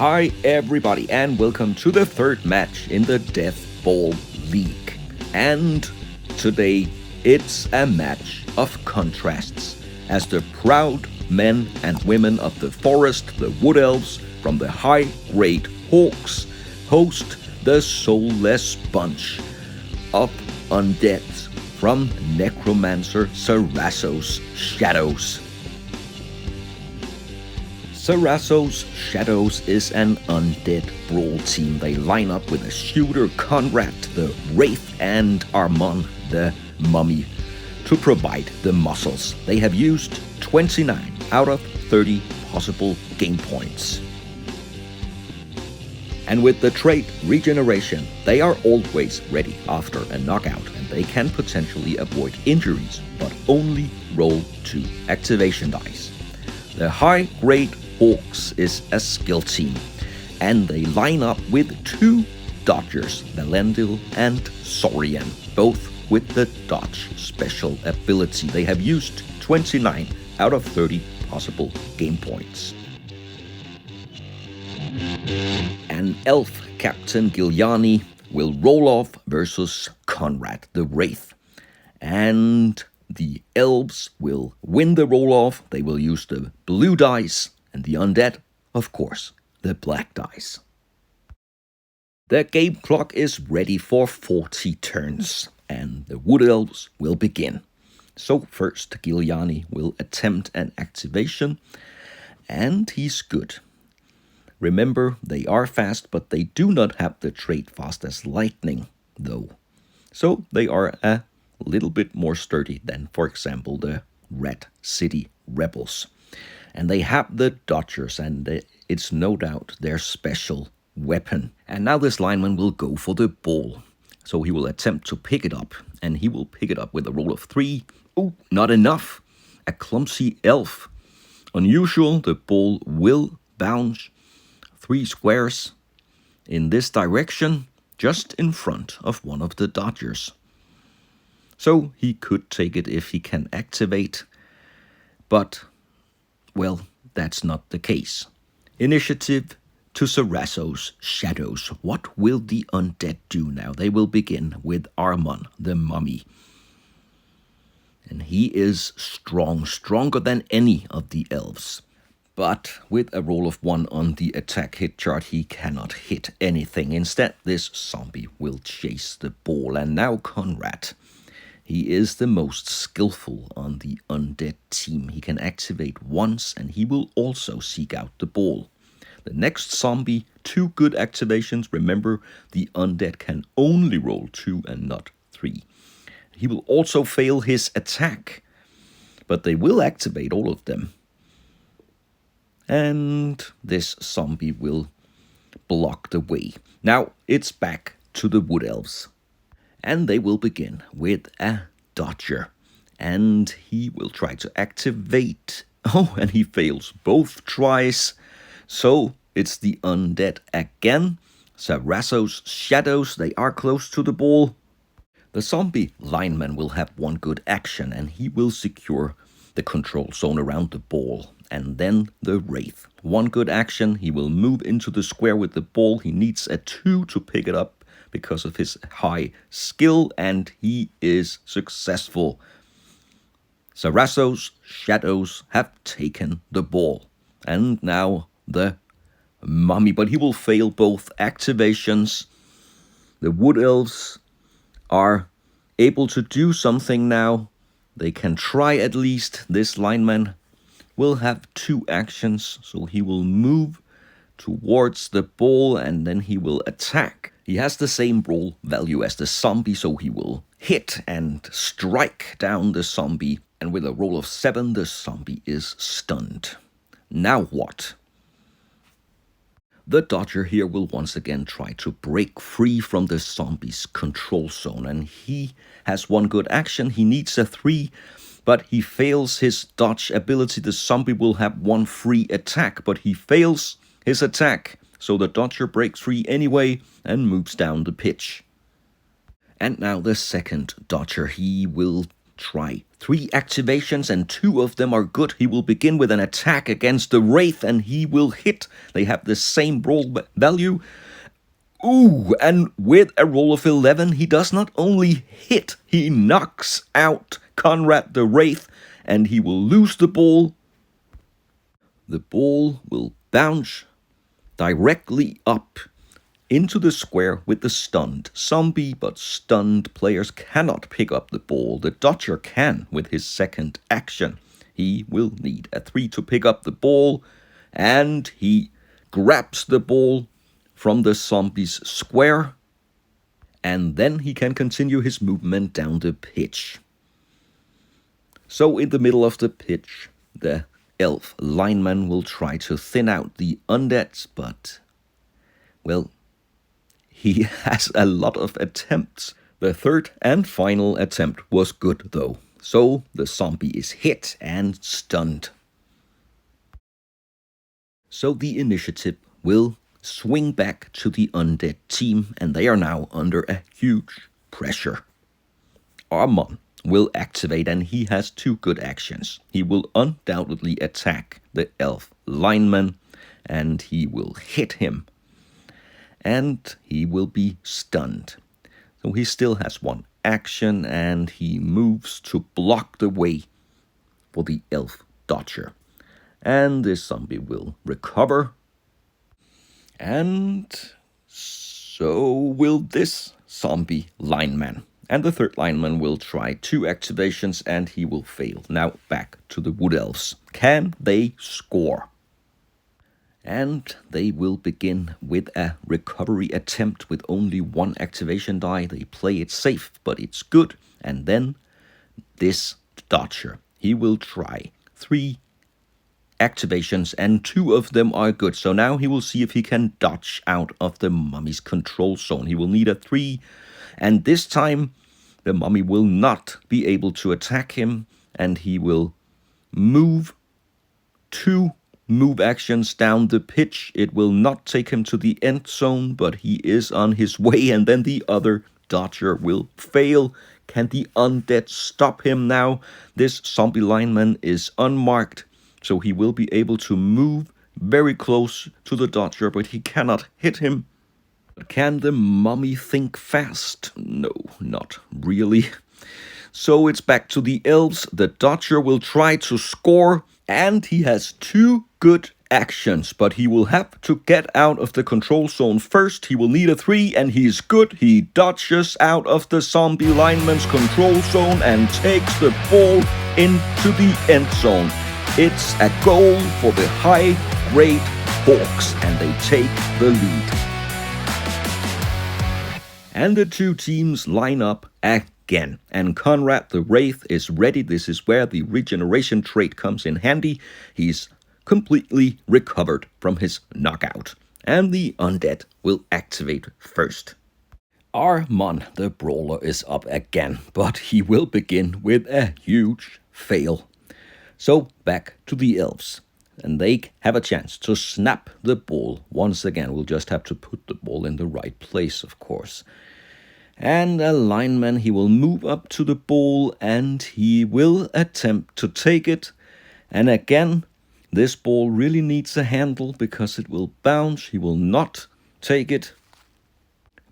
Hi everybody and welcome to the third match in the Deathball League. And today it's a match of contrasts as the proud men and women of the forest, the Wood Elves from the high-grade Hawks, host the soulless bunch of undeads from Necromancer Zarasso's Shadows. Zarasso's Shadows is an Undead Brawl team. They line up with the Shooter Conrad, the Wraith, and Armand, the Mummy, to provide the muscles. They have used 29 out of 30 possible game points. And with the trait Regeneration, they are always ready after a knockout, and they can potentially avoid injuries, but only roll 2 activation dice. The high-grade Hawks is a skill team, and they line up with 2 dodgers, Valendil and Saurian, both with the dodge special ability. They have used 29 out of 30 possible game points. An elf, Captain Giuliani, will roll off versus Conrad the Wraith, and the elves will win the roll-off. They will use the blue dice, and the undead, of course, the black dice. The game clock is ready for 40 turns, and the Wood Elves will begin. So first, Giuliani will attempt an activation, and he's good. Remember, they are fast, but they do not have the trait Fast as Lightning, though. So they are a little bit more sturdy than, for example, the Red City Rebels. And they have the dodgers, and it's no doubt their special weapon. And now this lineman will go for the ball. So he will attempt to pick it up, and he will pick it up with a roll of 3. Oh, not enough. A clumsy elf. Unusual, the ball will bounce 3 squares in this direction, just in front of one of the dodgers. So he could take it if he can activate, but well, that's not the case. Initiative to Zarasso's Shadows. What will the undead do now? They will begin with Armand, the Mummy. And he is strong, stronger than any of the elves. But with a roll of 1 on the attack hit chart, he cannot hit anything. Instead, this zombie will chase the ball. And now Conrad. He is the most skillful on the undead team. He can activate once, and he will also seek out the ball. The next zombie, 2 good activations. Remember, the undead can only roll 2 and not 3. He will also fail his attack, but they will activate all of them. And this zombie will block the way. Now it's back to the Wood Elves. And they will begin with a dodger. And he will try to activate. Oh, and he fails both tries. So it's the undead again. Zarasso's Shadows, they are close to the ball. The zombie lineman will have 1 good action, and he will secure the control zone around the ball. And then the Wraith. 1 good action, he will move into the square with the ball. He needs a 2 to pick it up because of his high skill, and he is successful. Zarasso's Shadows have taken the ball. And now the Mummy, but he will fail both activations. The Wood Elves are able to do something now. They can try at least. This lineman will have 2 actions, so he will move towards the ball and then he will attack. He has the same brawl value as the zombie, so he will hit and strike down the zombie. And with a roll of 7, the zombie is stunned. Now what? The dodger here will once again try to break free from the zombie's control zone. And he has 1 good action. He needs a 3, but he fails his dodge ability. The zombie will have 1 free attack, but he fails his attack. So the dodger breaks free anyway and moves down the pitch. And now the second dodger, he will try 3 activations, and 2 of them are good. He will begin with an attack against the Wraith, and he will hit. They have the same brawl value. Ooh, and with a roll of 11, he does not only hit, he knocks out Conrad the Wraith, and he will lose the ball. The ball will bounce directly up into the square with the stunned zombie, but stunned players cannot pick up the ball. The dodger can with his second action. He will need a 3 to pick up the ball, and he grabs the ball from the zombie's square, and then he can continue his movement down the pitch. So in the middle of the pitch, the elf lineman will try to thin out the undeads, but, well, he has a lot of attempts. The third and final attempt was good though, so the zombie is hit and stunned. So the initiative will swing back to the undead team, and they are now under a huge pressure. Armon will activate, and he has 2 good actions. He will undoubtedly attack the elf lineman, and he will hit him, and he will be stunned. So he still has 1 action, and he moves to block the way for the elf dodger. And this zombie will recover, and so will this zombie lineman. And the third lineman will try 2 activations, and he will fail. Now back to the Wood Elves. Can they score? And they will begin with a recovery attempt with only 1 activation die. They play it safe, but it's good. And then this dodger, he will try 3 activations, and 2 of them are good. So now he will see if he can dodge out of the mummy's control zone. He will need a 3, and this time the mummy will not be able to attack him, and he will move 2 move actions down the pitch. It will not take him to the end zone, but he is on his way, and then the other dodger will fail. Can the undead stop him now? This zombie lineman is unmarked, so he will be able to move very close to the dodger, but he cannot hit him. But can the mummy think fast? No, not really. So it's back to the elves. The dodger will try to score, and he has 2 good actions, but he will have to get out of the control zone first. He will need a 3, and he's good. He dodges out of the zombie lineman's control zone and takes the ball into the end zone. It's a goal for the high-grade Hawks, and they take the lead. And the 2 teams line up again, and Conrad the Wraith is ready. This is where the regeneration trait comes in handy. He's completely recovered from his knockout, and the undead will activate first. Armon the Brawler is up again, but he will begin with a huge fail. So back to the elves, and they have a chance to snap the ball once again. We'll just have to put the ball in the right place, of course. And a lineman, he will move up to the ball, and he will attempt to take it. And again, this ball really needs a handle because it will bounce. He will not take it.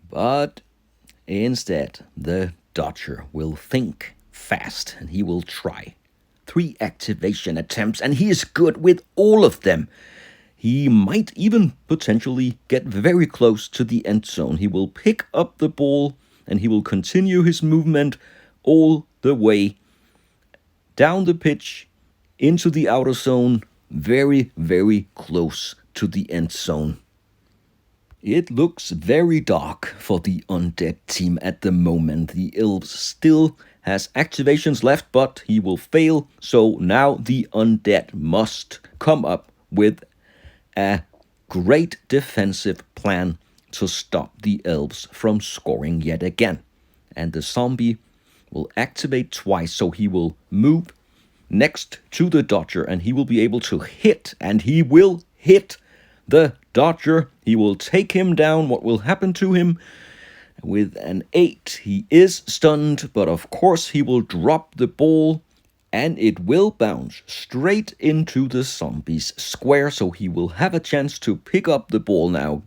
But instead, the dodger will think fast, and he will try 3 activation attempts, and he is good with all of them. He might even potentially get very close to the end zone. He will pick up the ball, and he will continue his movement all the way down the pitch into the outer zone, very, very close to the end zone. It looks very dark for the undead team at the moment. The elves still has activations left, but he will fail. So now the undead must come up with a great defensive plan to stop the elves from scoring yet again. And the zombie will activate twice, so he will move next to the dodger, and he will be able to hit, and he will hit the dodger. He will take him down. What will happen to him? With an 8, he is stunned, but of course he will drop the ball and it will bounce straight into the zombie's square, so he will have a chance to pick up the ball now.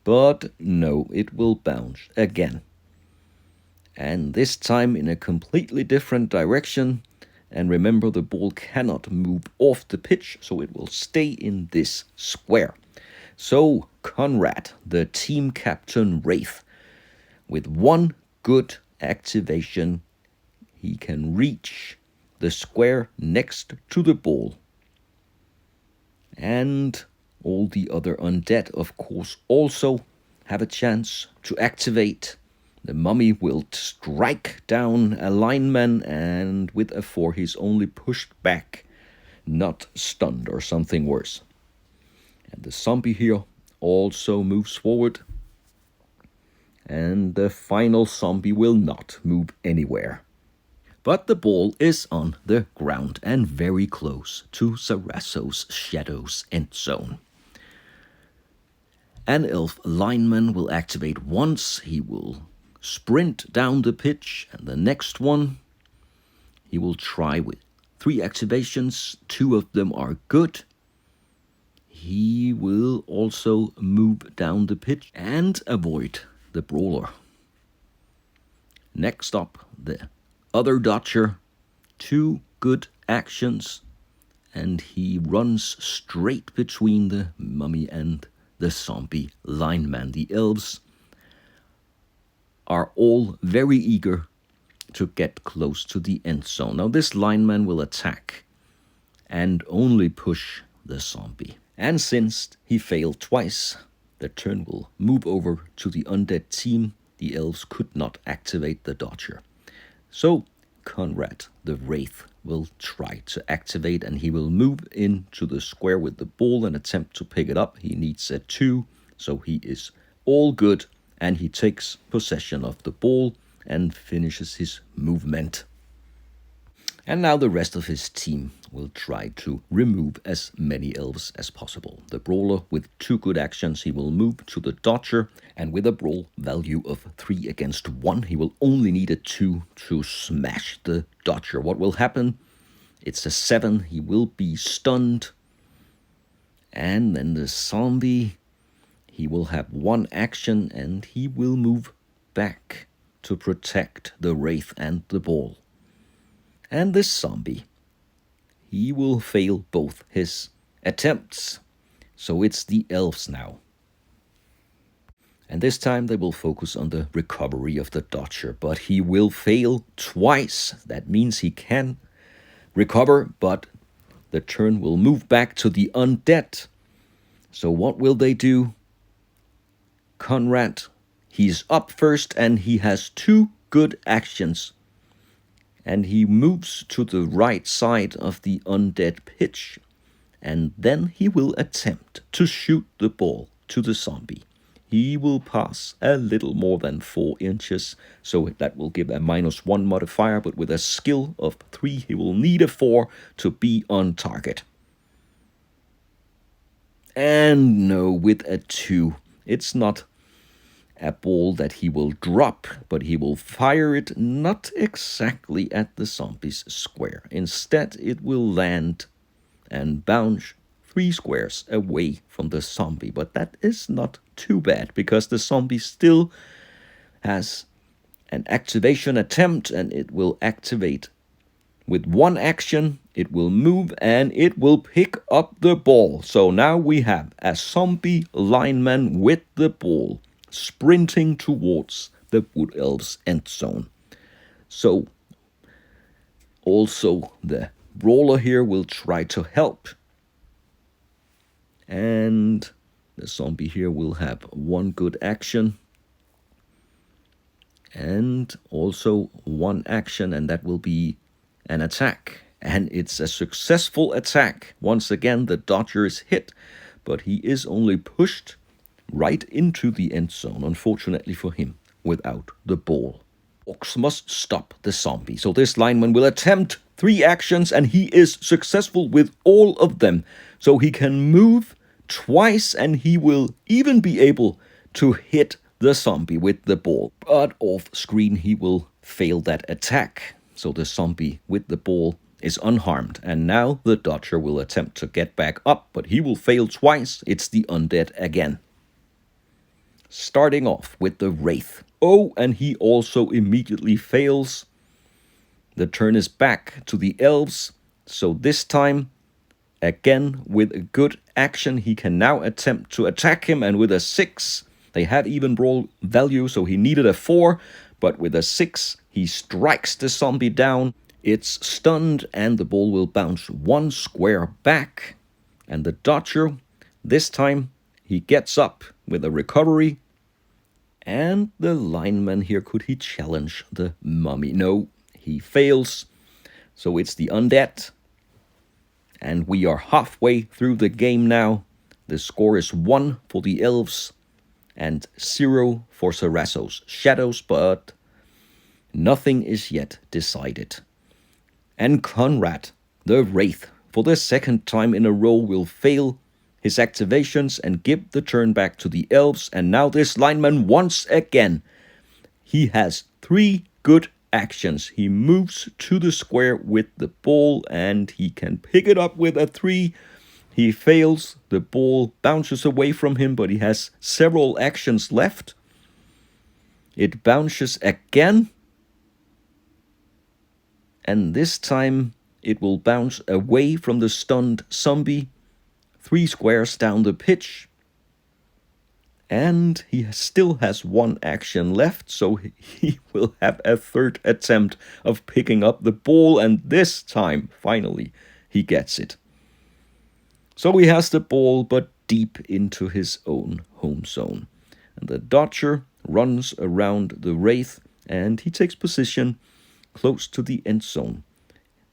But no, it will bounce again. And this time in a completely different direction. And remember, the ball cannot move off the pitch, so it will stay in this square. So Conrad, the team captain Wraith, with one good activation, he can reach the square next to the ball. And all the other undead, of course, also have a chance to activate. The mummy will strike down a lineman, and with a 4 he's only pushed back, not stunned or something worse. And the zombie here also moves forward. And the final zombie will not move anywhere. But the ball is on the ground and very close to Zarasso's Shadow's end zone. An elf lineman will activate once. He will sprint down the pitch, and the next one he will try with 3 activations. 2 of them are good. He will also move down the pitch and avoid the brawler. Next up, the other dodger. 2 good actions, and he runs straight between the mummy and the zombie lineman. The elves are all very eager to get close to the end zone. Now this lineman will attack and only push the zombie. And since he failed twice, the turn will move over to the undead team. The elves could not activate the dodger. So Conrad, the Wraith, will try to activate, and he will move into the square with the ball and attempt to pick it up. He needs a 2, so he is all good, and he takes possession of the ball and finishes his movement. And now the rest of his team will try to remove as many elves as possible. The brawler, with 2 good actions, he will move to the dodger, and with a brawl value of 3 against 1, he will only need a 2 to smash the dodger. What will happen? It's a 7. He will be stunned. And then the zombie, he will have 1 action, and he will move back to protect the Wraith and the ball. And this zombie, he will fail both his attempts. So it's the elves now. And this time they will focus on the recovery of the dodger, but he will fail twice. That means he can recover, but the turn will move back to the undead. So what will they do? Conrad, he's up first, and he has 2 good actions. And he moves to the right side of the undead pitch. And then he will attempt to shoot the ball to the zombie. He will pass a little more than 4 inches, so that will give a -1 modifier, but with a skill of 3, he will need a 4 to be on target. And no, with a 2, it's not a ball that he will drop, but he will fire it not exactly at the zombie's square. Instead, it will land and bounce 3 squares away from the zombie. But that is not too bad, because the zombie still has an activation attempt, and it will activate with 1 action. It will move and it will pick up the ball. So now we have a zombie lineman with the ball sprinting towards the Wood Elves' end zone. So also the brawler here will try to help. And the zombie here will have 1 good action. And also 1 action, and that will be an attack. And it's a successful attack. Once again, the dodger is hit, but he is only pushed right into the end zone, unfortunately for him, without the ball. Orcs must stop the zombie. So this lineman will attempt 3 actions, and he is successful with all of them. So he can move twice, and he will even be able to hit the zombie with the ball. But off screen he will fail that attack. So the zombie with the ball is unharmed. And now the dodger will attempt to get back up, but he will fail twice. It's the undead again. Starting off with the wraith. Oh, and he also immediately fails. The turn is back to the elves. So this time, again, with a good action, he can now attempt to attack him. And with a 6, they have even brawl value, so he needed a 4. But with a 6, he strikes the zombie down. It's stunned, and the ball will bounce 1 square back. And the dodger, this time, he gets up with a recovery. And the lineman here, could he challenge the mummy? No, he fails. So it's the undead. And we are halfway through the game now. The score is 1 for the elves and 0 for Zarasso's shadows, but nothing is yet decided. And Conrad, the wraith, for the second time in a row will fail his activations and give the turn back to the elves. And now this lineman once again, he has 3 good actions. He moves to the square with the ball and he can pick it up with a 3. He fails, the ball bounces away from him, but he has several actions left. It bounces again. And this time it will bounce away from the stunned zombie 3 squares down the pitch. And he still has 1 action left, so he will have a 3rd attempt of picking up the ball, and this time, finally, he gets it. So he has the ball, but deep into his own home zone. And the dodger runs around the wraith, and he takes position close to the end zone.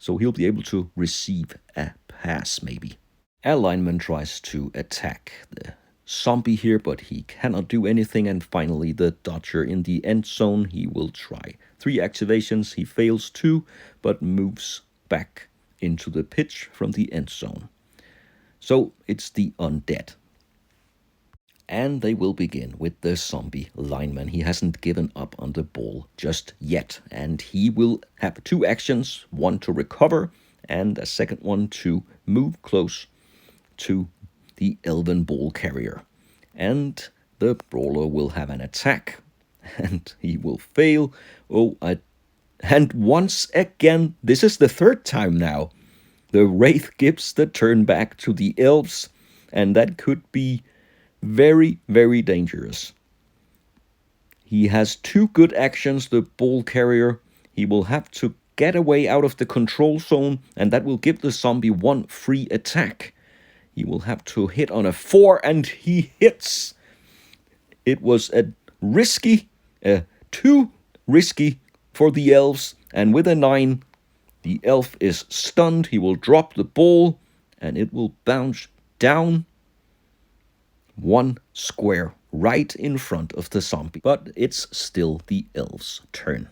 So he'll be able to receive a pass, maybe. A lineman tries to attack the zombie here, but he cannot do anything. And finally, the dodger in the end zone, he will try 3 activations. He fails 2, but moves back into the pitch from the end zone. So it's the undead. And they will begin with the zombie lineman. He hasn't given up on the ball just yet. And he will have 2 actions, 1 to recover and a second one to move close to the elven ball carrier. And the brawler will have an attack and he will fail. And once again, this is the 3rd time now, the wraith gives the turn back to the elves, and that could be very, very dangerous. He has 2 good actions, the ball carrier. He will have to get away out of the control zone, and that will give the zombie 1 free attack. He will have to hit on a 4, and he hits. It was too risky for the elves, and with a 9, the elf is stunned. He will drop the ball, and it will bounce down 1 square right in front of the zombie. But it's still the elf's turn.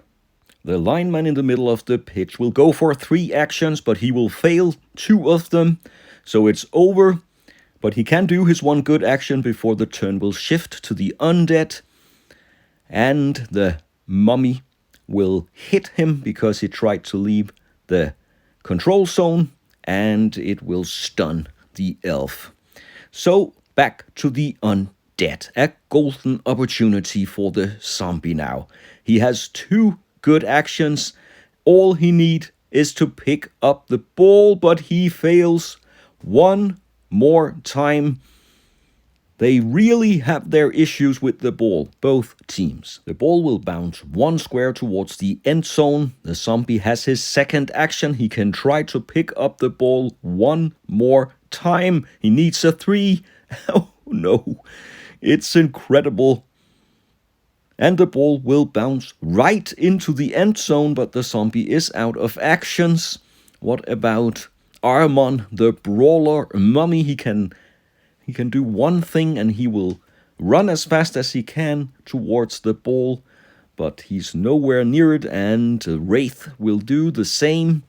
The lineman in the middle of the pitch will go for 3 actions, but he will fail 2 of them. So it's over, but he can do his 1 good action before the turn will shift to the undead. And the mummy will hit him because he tried to leave the control zone, and it will stun the elf. So back to the undead. A golden opportunity for the zombie now. He has 2 good actions. All he needs is to pick up the ball, but he fails 1 more time. They really have their issues with the ball, both teams. The ball will bounce 1 square towards the end zone. The zombie has his 2nd action. He can try to pick up the ball 1 more time. He needs a 3. Oh no, it's incredible. And the ball will bounce right into the end zone, but the zombie is out of actions. What about Armon, the brawler mummy? He can do 1 thing, and he will run as fast as he can towards the ball, but he's nowhere near it, and the wraith will do the same.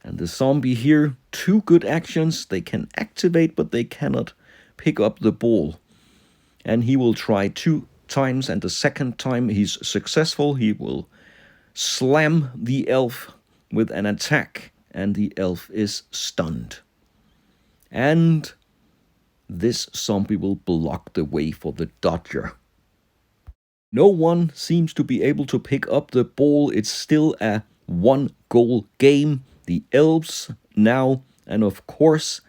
And the zombie here, 2 good actions. They can activate, but they cannot pick up the ball. And he will try 2 times, and the second time he's successful, he will slam the elf with an attack, and the elf is stunned. And this zombie will block the way for the dodger. No one seems to be able to pick up the ball. It's still a 1-goal game. The elves now, and of course,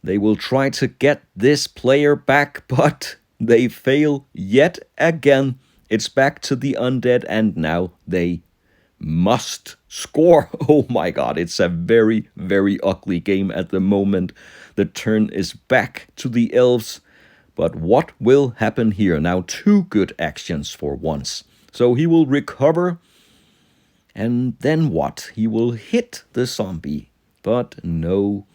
they will try to get this player back, but they fail yet again. It's back to the undead, and now they must score. Oh my god, it's a very, very ugly game at the moment. The turn is back to the elves. But what will happen here? Now 2 good actions for once. So he will recover. And then what? He will hit the zombie. But no,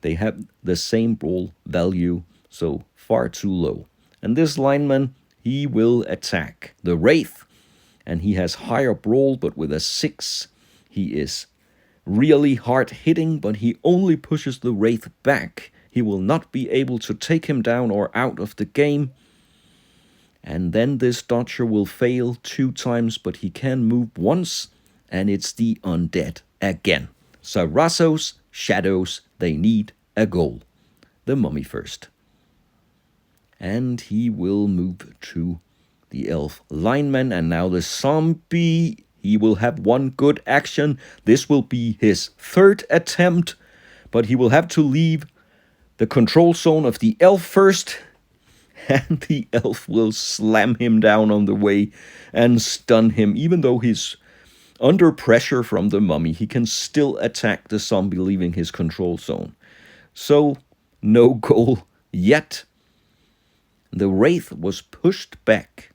they have the same brawl value, so far too low. And this lineman, he will attack the wraith. And he has higher brawl, but with a 6, he is really hard hitting, but he only pushes the wraith back. He will not be able to take him down or out of the game. And then this dodger will fail 2 times, but he can move once, and it's the undead again. Zarasso's shadows, they need a goal. The mummy first. And he will move to the elf lineman, and now the zombie, he will have 1 good action. This will be his 3rd attempt, but he will have to leave the control zone of the elf first, and the elf will slam him down on the way and stun him. Even though he's under pressure from the mummy, he can still attack the zombie leaving his control zone. So, no goal yet. The wraith was pushed back,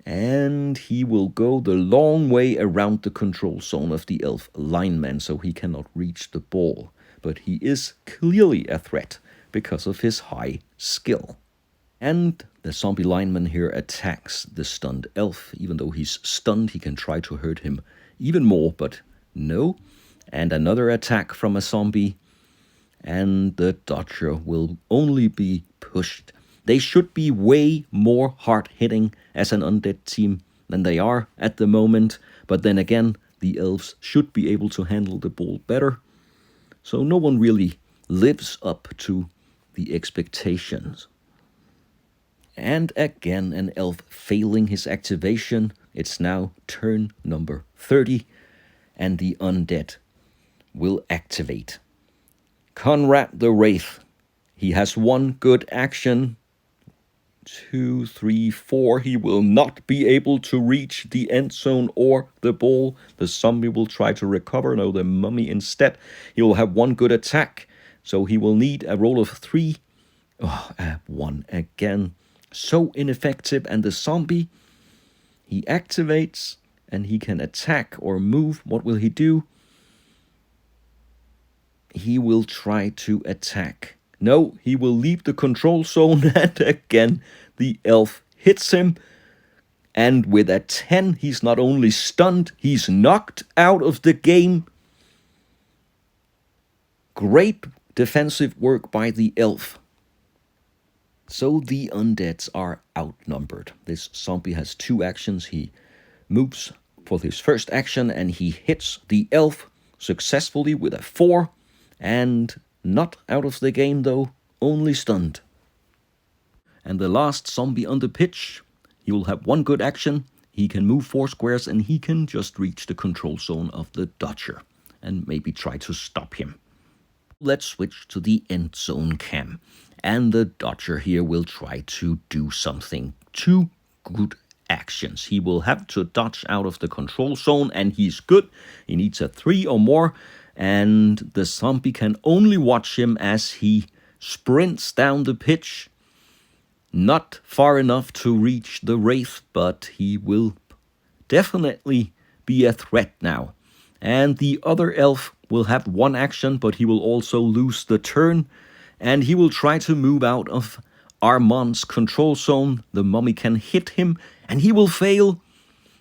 and he will go the long way around the control zone of the elf lineman, so he cannot reach the ball. But he is clearly a threat because of his high skill. And the zombie lineman here attacks the stunned elf. Even though he's stunned, he can try to hurt him even more, but no. And another attack from a zombie, and the dodger will only be pushed. They should be way more hard-hitting as an undead team than they are at the moment. But then again, the elves should be able to handle the ball better. So no one really lives up to the expectations. And again, an elf failing his activation. It's now turn number 30, and the undead will activate. Conrad the Wraith. He has 1 good action. 2, 3, 4. He will not be able to reach the end zone or the ball. The zombie will try to recover. No, the mummy instead. He will have 1 good attack. So he will need a roll of 3. Oh, 1 again. So ineffective. And the zombie, he activates and he can attack or move. What will he do? He will try to attack. No, he will leave the control zone, and again the elf hits him. And with a 10, he's not only stunned, he's knocked out of the game. Great defensive work by the elf. So the undeads are outnumbered. This zombie has 2 actions. He moves for his first action, and he hits the elf successfully with a 4. And not out of the game though, only stunned. And the last zombie on the pitch, he will have 1 good action. He can move 4 squares, and he can just reach the control zone of the dodger and maybe try to stop him. Let's switch to the end zone cam. And the dodger here will try to do something. 2 good actions. He will have to dodge out of the control zone, and he's good. He needs a 3 or more. And the zombie can only watch him as he sprints down the pitch. Not far enough to reach the wraith, but he will definitely be a threat now. And the other elf will have 1 action, but he will also lose the turn. And he will try to move out of Armand's control zone. The mummy can hit him, and he will fail.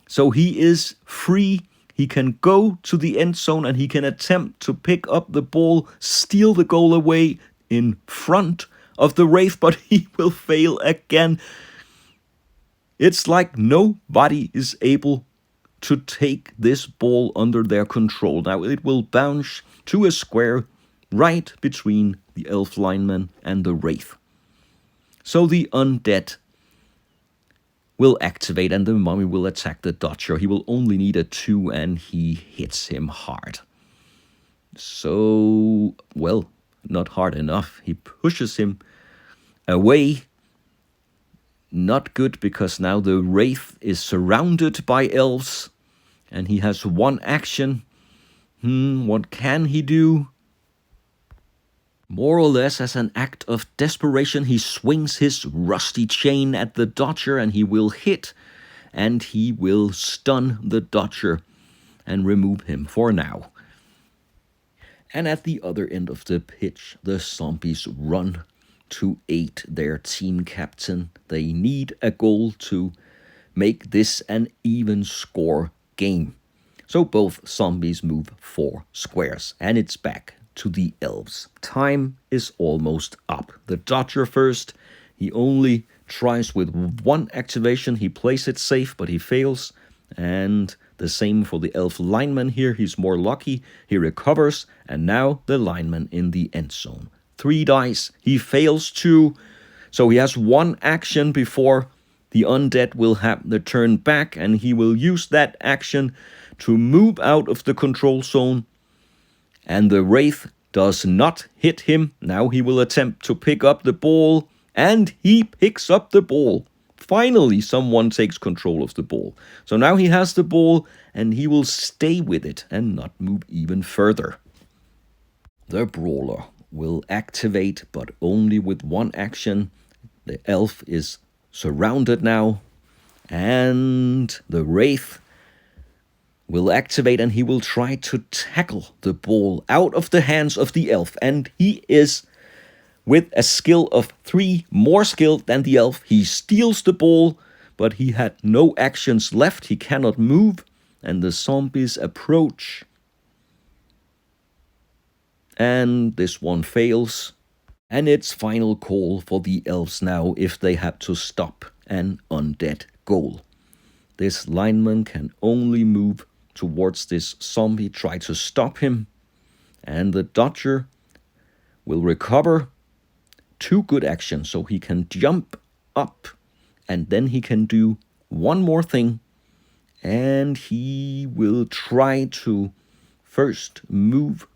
So he is free. He can go to the end zone, and he can attempt to pick up the ball, steal the goal away in front of the wraith, but he will fail again. It's like nobody is able to take this ball under their control. Now it will bounce to a square right between the elf lineman and the wraith. So the undead will activate and the mummy will attack the dodger. He will only need a 2 and he hits him hard. So, well, not hard enough. He pushes him away. Not good, because now the wraith is surrounded by elves and he has one action. What can he do? More or less as an act of desperation, he swings his rusty chain at the dodger and he will hit and he will stun the dodger and remove him for now. And at the other end of the pitch, the zombies run to aid their team captain. They need a goal to make this an even score game. So both zombies move 4 squares and it's back to the elves. Time is almost up. The dodger first. He only tries with 1 activation. He plays it safe, but he fails. And the same for the elf lineman here. He's more lucky. He recovers. And now the lineman in the end zone. 3 dice. He fails 2. So he has 1 action before the undead will have the turn back. And he will use that action to move out of the control zone. And the wraith does not hit him. Now he will attempt to pick up the ball. And he picks up the ball. Finally, someone takes control of the ball. So now he has the ball and he will stay with it and not move even further. The brawler will activate, but only with 1 action. The elf is surrounded now. And the wraith will activate and he will try to tackle the ball out of the hands of the elf. And he is, with a skill of 3 more skilled than the elf. He steals the ball, but he had no actions left. He cannot move, and the zombies approach. And this one fails. And it's final call for the elves now if they have to stop an undead goal. This lineman can only move towards this zombie, try to stop him. And the dodger will recover 2 good actions, so he can jump up and then he can do 1 more thing, and he will try to first move.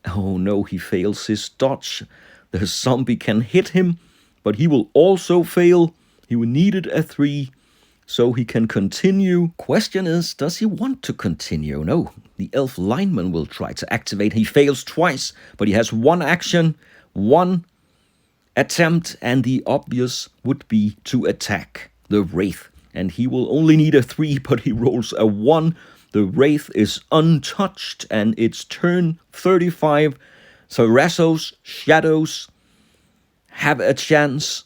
Oh no, he fails his dodge. The zombie can hit him, but he will also fail. He needed a 3, so he can continue. Question is, does he want to continue? No, the elf lineman will try to activate. He fails twice, but he has 1 action, 1 attempt, and the obvious would be to attack the wraith. And he will only need a 3, but he rolls a 1. The wraith is untouched, and it's turn 35. Zarasso's shadows have a chance.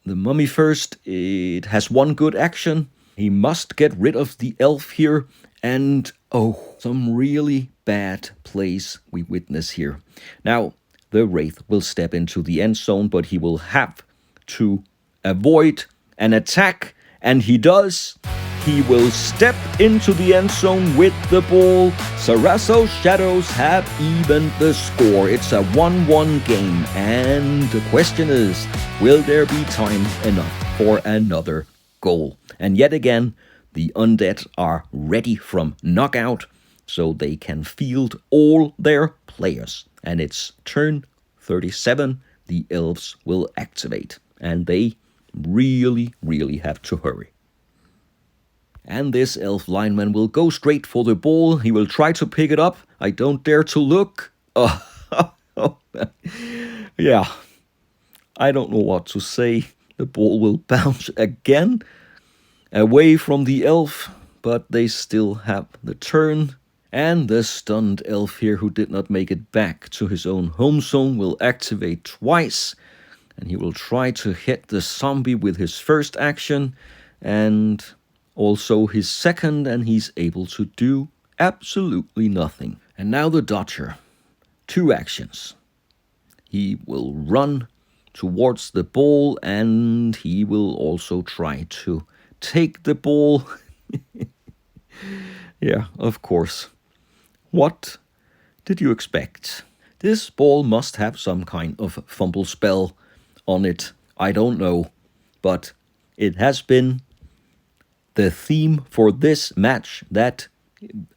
The mummy first, it has 1 good action. He must get rid of the elf here. And oh, some really bad plays we witness here. Now, the wraith will step into the end zone, but he will have to avoid an attack, and he does. He will step into the end zone with the ball. Zarasso's shadows have evened the score. It's a 1-1 game, and the question is, will there be time enough for another goal? And yet again, the undead are ready from knockout, so they can field all their players. And it's turn 37, the elves will activate. And they really have to hurry. And this elf lineman will go straight for the ball. He will try to pick it up. I don't dare to look. Yeah, I don't know what to say. The ball will bounce again away from the elf, but they still have the turn. And the stunned elf here, who did not make it back to his own home zone, will activate twice. And he will try to hit the zombie with his first action and also his second, and he's able to do absolutely nothing. And now the dodger. 2 actions. He will run towards the ball, and he will also try to take the ball. Yeah, of course. What did you expect? This ball must have some kind of fumble spell on it. I don't know. But it has been the theme for this match that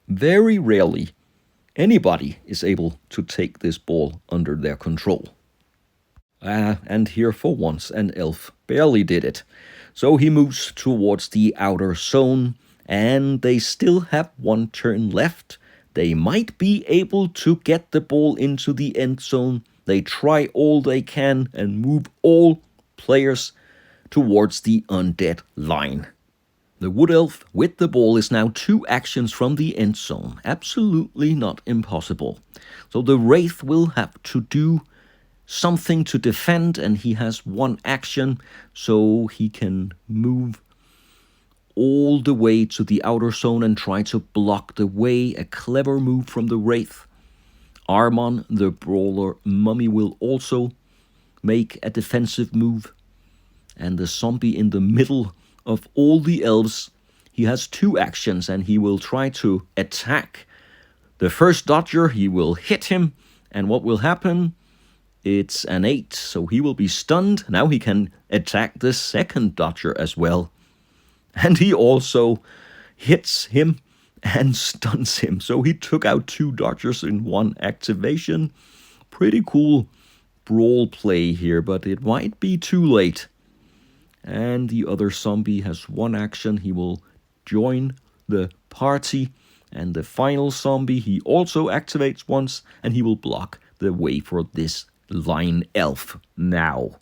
very rarely anybody is able to take this ball under their control. And here for once an elf barely did it. So he moves towards the outer zone, and they still have one turn left. They might be able to get the ball into the end zone. They try all they can and move all players towards the undead line. The Wood Elf with the ball is now 2 actions from the end zone. Absolutely not impossible. So the Wraith will have to do something to defend, and he has 1 action, so he can move all the way to the outer zone and try to block the way. A clever move from the Wraith. Armon, the brawler mummy, will also make a defensive move. And the zombie in the middle of all the elves, he has 2 actions, and he will try to attack the first dodger. He will hit him, and what will happen? It's an 8, so he will be stunned. Now he can attack the second dodger as well. And he also hits him and stuns him. So he took out 2 dodgers in 1 activation. Pretty cool brawl play here, but it might be too late. And the other zombie has 1 action. He will join the party. And the final zombie, he also activates once, and he will block the way for this line elf. Now,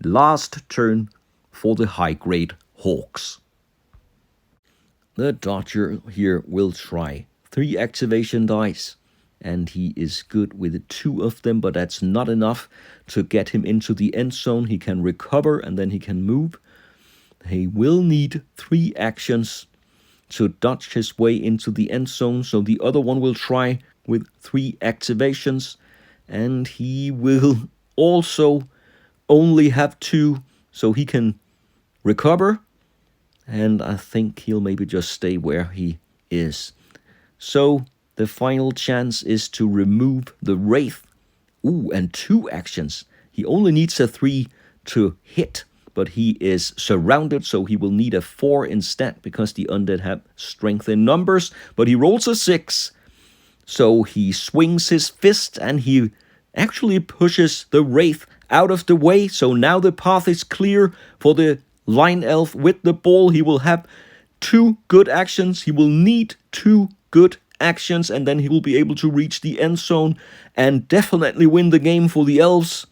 last turn for the high-grade hawks. The dodger here will try 3 activation dice, and he is good with 2 of them, but that's not enough to get him into the end zone. He can recover, and then he can move. He will need 3 actions to dodge his way into the end zone, so the other one will try with 3 activations, and he will also only have 2, so he can recover, and I think he'll maybe just stay where he is. So the final chance is to remove the Wraith. Ooh, and 2 actions. He only needs a 3 to hit, but he is surrounded, so he will need a 4 instead, because the undead have strength in numbers. But he rolls a 6, so he swings his fist, and he actually pushes the Wraith out of the way. So now the path is clear for the line elf with the ball. He will have 2 good actions. He will need 2 good actions, and then he will be able to reach the end zone and definitely win the game for the elves.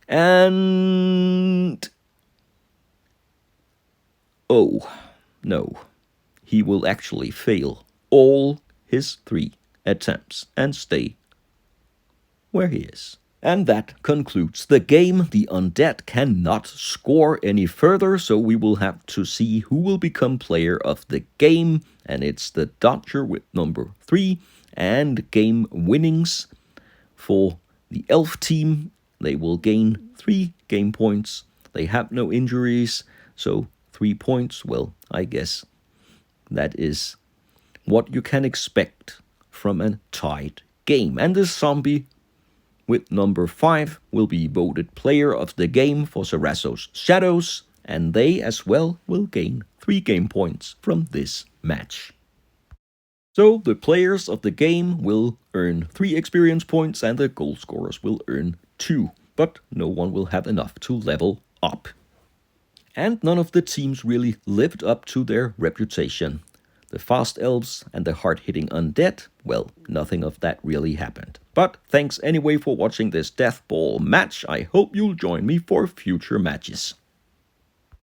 And oh no, he will actually fail all his 3 attempts and stay where he is. And that concludes the game. The undead cannot score any further, so we will have to see who will become player of the game. And it's the dodger with number 3. And game winnings for the elf team. They will gain 3 game points. They have no injuries, so 3 points. Well, I guess that is what you can expect from a tied game. And the zombie with number 5 will be voted player of the game for Zarasso's Shadows, and they as well will gain 3 game points from this match. So the players of the game will earn 3 experience points, and the goal scorers will earn 2, but no one will have enough to level up. And none of the teams really lived up to their reputation. The fast elves and the hard-hitting undead, well, nothing of that really happened. But thanks anyway for watching this Deathball match. I hope you'll join me for future matches.